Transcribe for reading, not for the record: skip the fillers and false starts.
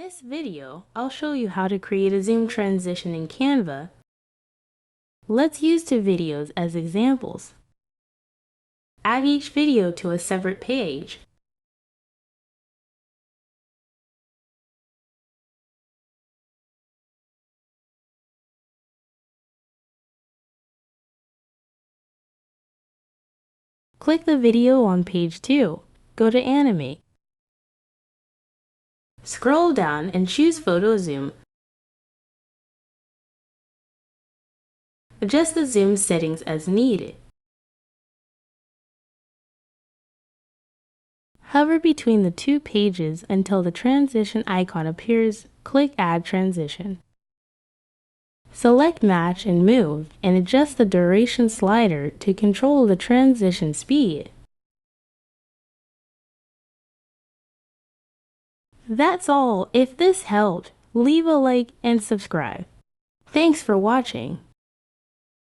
this video, I'll show you how to create a zoom transition in Canva. Let's use two videos as examples. Add each video to a separate page. Click the video on page 2. Go to Animate. Scroll down and choose Photo Zoom. Adjust the zoom settings as needed. Hover between the two pages until the transition icon appears. Click Add Transition. Select Match and Move and adjust the duration slider to control the transition speed. That's all. If this helped, leave a like and subscribe. Thanks for watching.